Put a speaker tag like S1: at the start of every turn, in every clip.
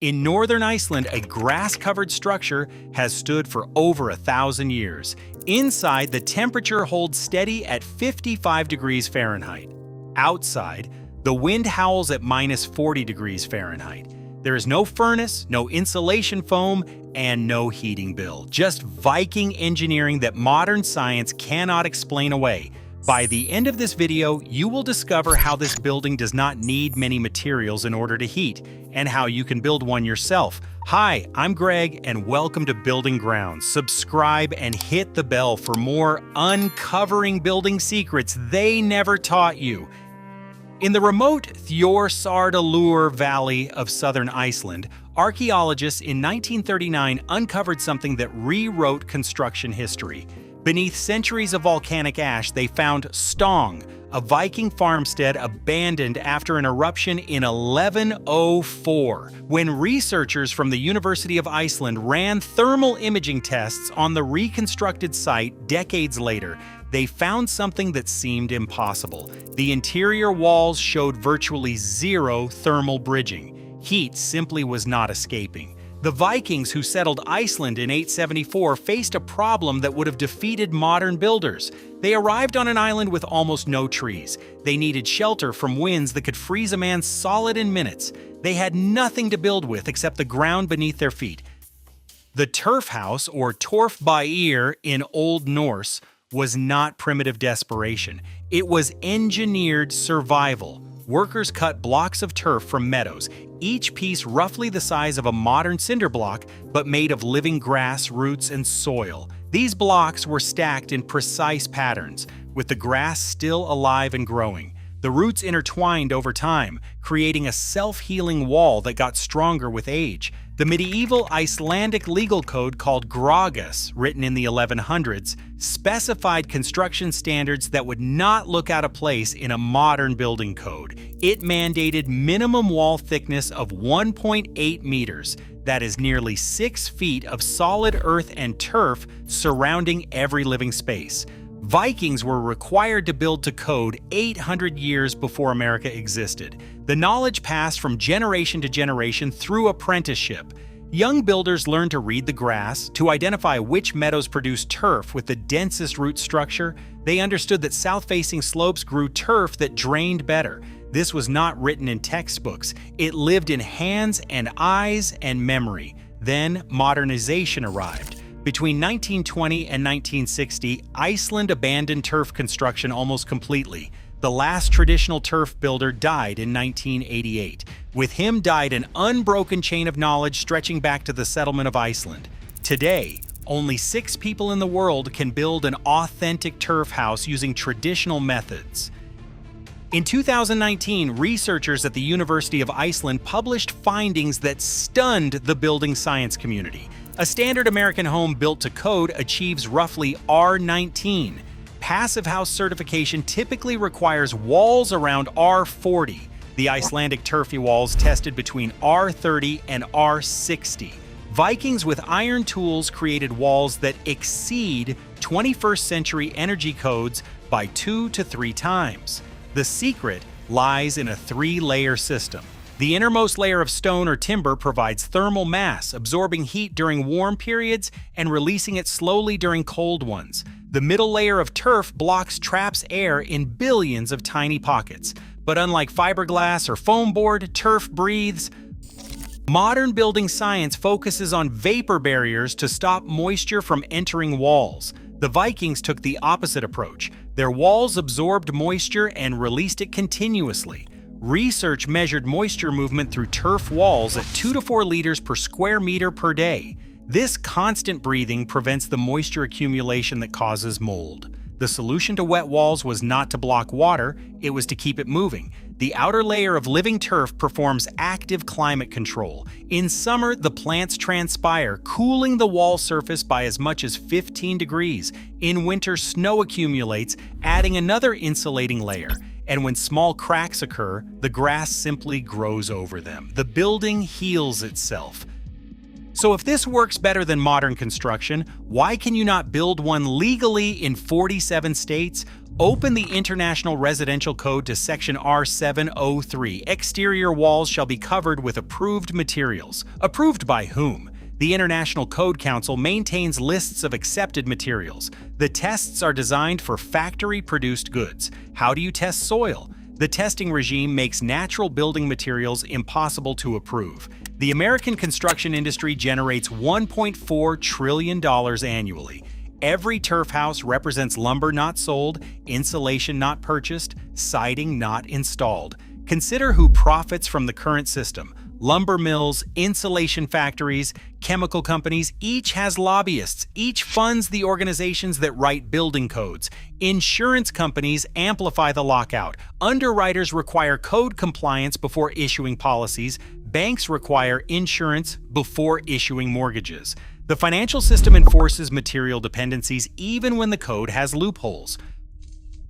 S1: In northern Iceland, a grass-covered structure has stood for over 1,000 years. Inside, the temperature holds steady at 55 degrees Fahrenheit. Outside, the wind howls at -40 degrees Fahrenheit. There is no furnace, no insulation foam, and no heating bill. Just Viking engineering that modern science cannot explain away. By the end of this video, you will discover how this building does not need many materials in order to heat, and how you can build one yourself. Hi, I'm Greg, and welcome to Building Grounds. Subscribe and hit the bell for more uncovering building secrets they never taught you. In the remote Þjórsárvöllur Valley of southern Iceland, archaeologists in 1939 uncovered something that rewrote construction history. Beneath centuries of volcanic ash, they found Stong, a Viking farmstead abandoned after an eruption in 1104. When researchers from the University of Iceland ran thermal imaging tests on the reconstructed site decades later, they found something that seemed impossible. The interior walls showed virtually zero thermal bridging. Heat simply was not escaping. The Vikings who settled Iceland in 874 faced a problem that would have defeated modern builders. They arrived on an island with almost no trees. They needed shelter from winds that could freeze a man solid in minutes. They had nothing to build with except the ground beneath their feet. The turf house, or torfbæir in Old Norse, was not primitive desperation. It was engineered survival. Workers cut blocks of turf from meadows, each piece roughly the size of a modern cinder block, but made of living grass, roots, and soil. These blocks were stacked in precise patterns, with the grass still alive and growing. The roots intertwined over time, creating a self-healing wall that got stronger with age. The medieval Icelandic legal code called Grágás, written in the 1100s, specified construction standards that would not look out of place in a modern building code. It mandated minimum wall thickness of 1.8 meters, that is nearly 6 feet of solid earth and turf surrounding every living space. Vikings were required to build to code 800 years before America existed. The knowledge passed from generation to generation through apprenticeship. Young builders learned to read the grass, to identify which meadows produced turf with the densest root structure. They understood that south-facing slopes grew turf that drained better. This was not written in textbooks. It lived in hands and eyes and memory. Then modernization arrived. Between 1920 and 1960, Iceland abandoned turf construction almost completely. The last traditional turf builder died in 1988. With him died an unbroken chain of knowledge stretching back to the settlement of Iceland. Today, only 6 people in the world can build an authentic turf house using traditional methods. In 2019, researchers at the University of Iceland published findings that stunned the building science community. A standard American home built to code achieves roughly R19. Passive house certification typically requires walls around R40. The Icelandic turfy walls tested between R30 and R60. Vikings with iron tools created walls that exceed 21st century energy codes by 2 to 3 times. The secret lies in a 3-layer system. The innermost layer of stone or timber provides thermal mass, absorbing heat during warm periods and releasing it slowly during cold ones. The middle layer of turf blocks traps air in billions of tiny pockets. But unlike fiberglass or foam board, turf breathes. Modern building science focuses on vapor barriers to stop moisture from entering walls. The Vikings took the opposite approach. Their walls absorbed moisture and released it continuously. Research measured moisture movement through turf walls at 2 to 4 liters per square meter per day. This constant breathing prevents the moisture accumulation that causes mold. The solution to wet walls was not to block water, it was to keep it moving. The outer layer of living turf performs active climate control. In summer, the plants transpire, cooling the wall surface by as much as 15 degrees. In winter, snow accumulates, adding another insulating layer. And when small cracks occur, the grass simply grows over them. The building heals itself. So if this works better than modern construction, why can you not build one legally in 47 states? Open the International Residential Code to Section R703. Exterior walls shall be covered with approved materials. Approved by whom? The International Code Council maintains lists of accepted materials. The tests are designed for factory-produced goods. How do you test soil? The testing regime makes natural building materials impossible to approve. The American construction industry generates $1.4 trillion annually. Every turf house represents lumber not sold, insulation not purchased, siding not installed. Consider who profits from the current system. Lumber mills, insulation factories, chemical companies, each has lobbyists. Each funds the organizations that write building codes. Insurance companies amplify the lockout. Underwriters require code compliance before issuing policies. Banks require insurance before issuing mortgages. The financial system enforces material dependencies even when the code has loopholes.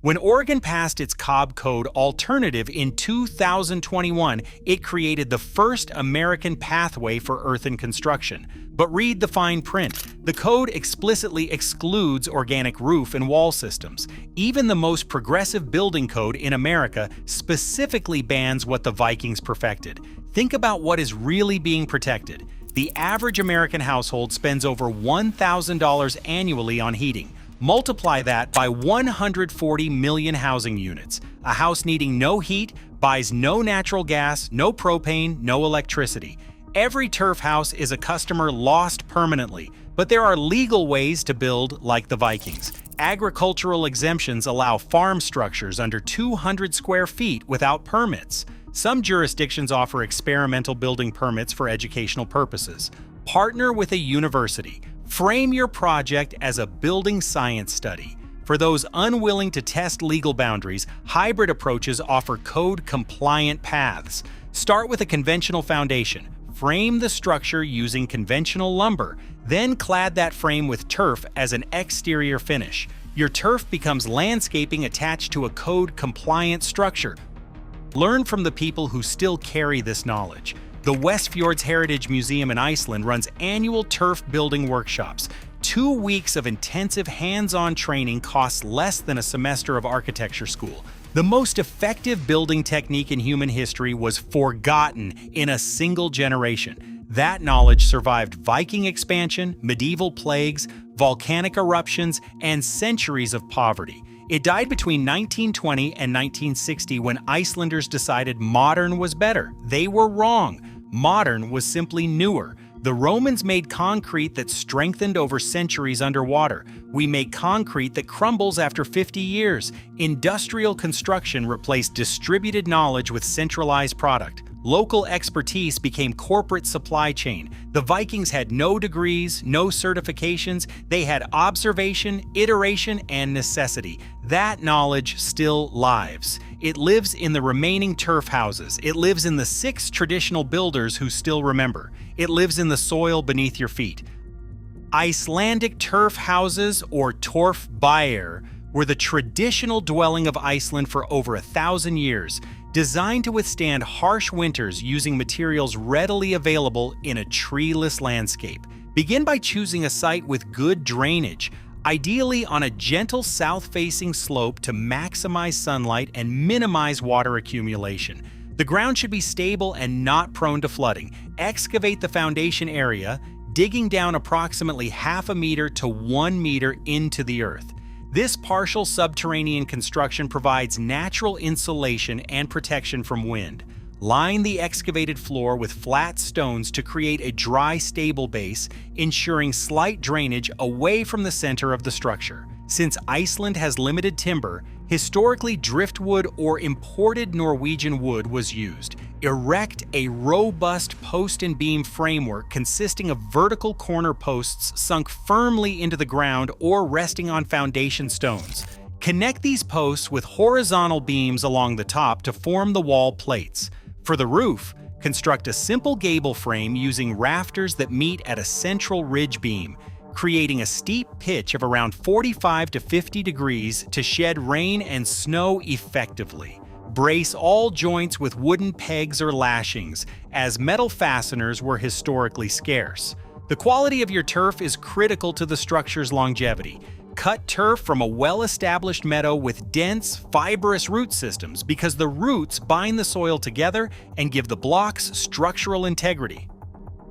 S1: When Oregon passed its Cobb Code alternative in 2021, it created the first American pathway for earthen construction. But read the fine print. The code explicitly excludes organic roof and wall systems. Even the most progressive building code in America specifically bans what the Vikings perfected. Think about what is really being protected. The average American household spends over $1,000 annually on heating. Multiply that by 140 million housing units. A house needing no heat buys no natural gas, no propane, no electricity. Every turf house is a customer lost permanently, but there are legal ways to build like the Vikings. Agricultural exemptions allow farm structures under 200 square feet without permits. Some jurisdictions offer experimental building permits for educational purposes. Partner with a university. Frame your project as a building science study. For those unwilling to test legal boundaries, hybrid approaches offer code-compliant paths. Start with a conventional foundation. Frame the structure using conventional lumber. Then clad that frame with turf as an exterior finish. Your turf becomes landscaping attached to a code-compliant structure. Learn from the people who still carry this knowledge. The Westfjords Heritage Museum in Iceland runs annual turf building workshops. 2 weeks of intensive hands-on training costs less than a semester of architecture school. The most effective building technique in human history was forgotten in a single generation. That knowledge survived Viking expansion, medieval plagues, volcanic eruptions, and centuries of poverty. It died between 1920 and 1960 when Icelanders decided modern was better. They were wrong. Modern was simply newer. The Romans made concrete that strengthened over centuries underwater. We make concrete that crumbles after 50 years. Industrial construction replaced distributed knowledge with centralized product. Local expertise became corporate supply chain. The Vikings had no degrees, no certifications. They had observation, iteration, and necessity. That knowledge still lives. It lives in the remaining turf houses. It lives in the 6 traditional builders who still remember. It lives in the soil beneath your feet. Icelandic turf houses, or torfbæir, were the traditional dwelling of Iceland for over 1,000 years. Designed to withstand harsh winters using materials readily available in a treeless landscape. Begin by choosing a site with good drainage, ideally on a gentle south-facing slope to maximize sunlight and minimize water accumulation. The ground should be stable and not prone to flooding. Excavate the foundation area, digging down approximately 0.5 meter to 1 meter into the earth. This partial subterranean construction provides natural insulation and protection from wind. Line the excavated floor with flat stones to create a dry, stable base, ensuring slight drainage away from the center of the structure. Since Iceland has limited timber, historically driftwood or imported Norwegian wood was used. Erect a robust post and beam framework consisting of vertical corner posts sunk firmly into the ground or resting on foundation stones. Connect these posts with horizontal beams along the top to form the wall plates. For the roof, construct a simple gable frame using rafters that meet at a central ridge beam, creating a steep pitch of around 45 to 50 degrees to shed rain and snow effectively. Brace all joints with wooden pegs or lashings, as metal fasteners were historically scarce. The quality of your turf is critical to the structure's longevity. Cut turf from a well-established meadow with dense, fibrous root systems because the roots bind the soil together and give the blocks structural integrity.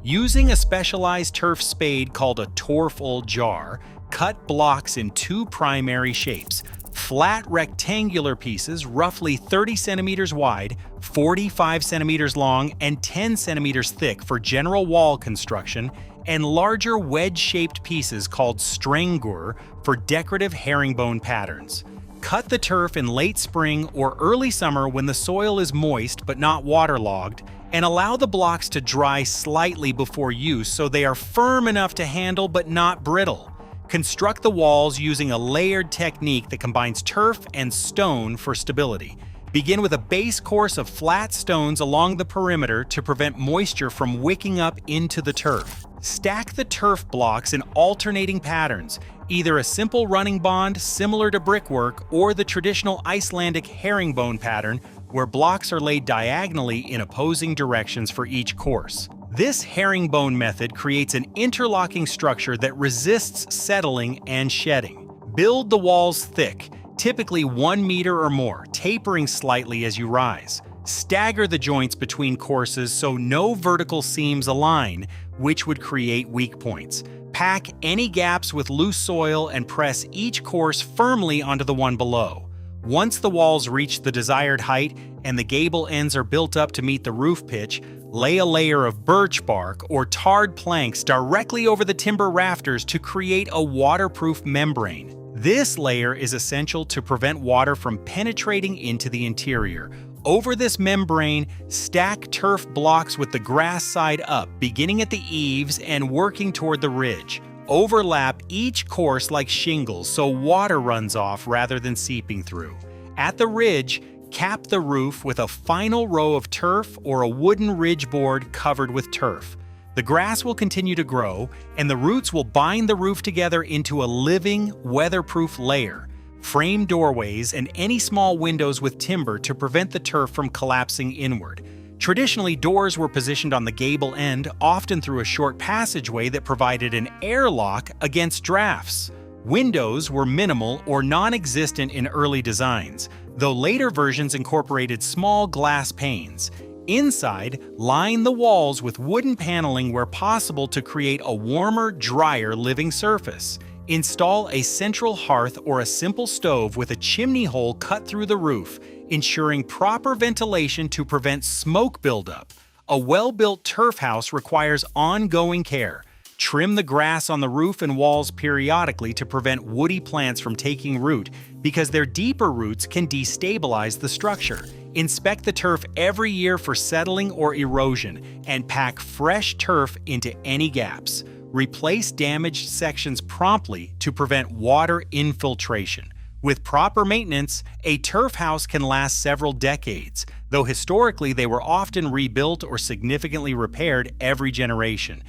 S1: Using a specialized turf spade called a torful jar, cut blocks in two primary shapes: flat rectangular pieces roughly 30 centimeters wide, 45 centimeters long, and 10 centimeters thick for general wall construction, and larger wedge-shaped pieces called strangur for decorative herringbone patterns. Cut the turf in late spring or early summer when the soil is moist but not waterlogged, and allow the blocks to dry slightly before use so they are firm enough to handle but not brittle. Construct the walls using a layered technique that combines turf and stone for stability. Begin with a base course of flat stones along the perimeter to prevent moisture from wicking up into the turf. Stack the turf blocks in alternating patterns, either a simple running bond similar to brickwork or the traditional Icelandic herringbone pattern where blocks are laid diagonally in opposing directions for each course. This herringbone method creates an interlocking structure that resists settling and shedding. Build the walls thick, typically 1 meter or more, tapering slightly as you rise. Stagger the joints between courses so no vertical seams align, which would create weak points. Pack any gaps with loose soil and press each course firmly onto the one below. Once the walls reach the desired height and the gable ends are built up to meet the roof pitch, lay a layer of birch bark or tarred planks directly over the timber rafters to create a waterproof membrane. This layer is essential to prevent water from penetrating into the interior. Over this membrane, stack turf blocks with the grass side up, beginning at the eaves and working toward the ridge. Overlap each course like shingles so water runs off rather than seeping through. At the ridge, cap the roof with a final row of turf or a wooden ridge board covered with turf. The grass will continue to grow, and the roots will bind the roof together into a living, weatherproof layer. Frame doorways and any small windows with timber to prevent the turf from collapsing inward. Traditionally, doors were positioned on the gable end, often through a short passageway that provided an airlock against drafts. Windows were minimal or non-existent in early designs, though later versions incorporated small glass panes. Inside, line the walls with wooden paneling where possible to create a warmer, drier living surface. Install a central hearth or a simple stove with a chimney hole cut through the roof, ensuring proper ventilation to prevent smoke buildup. A well-built turf house requires ongoing care. Trim the grass on the roof and walls periodically to prevent woody plants from taking root because their deeper roots can destabilize the structure. Inspect the turf every year for settling or erosion and pack fresh turf into any gaps. Replace damaged sections promptly to prevent water infiltration. With proper maintenance, a turf house can last several decades, though historically they were often rebuilt or significantly repaired every generation.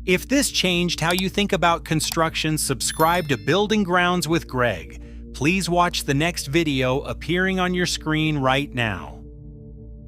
S1: If this changed how you think about construction, subscribe to Building Grounds with Greg. Please watch the next video appearing on your screen right now.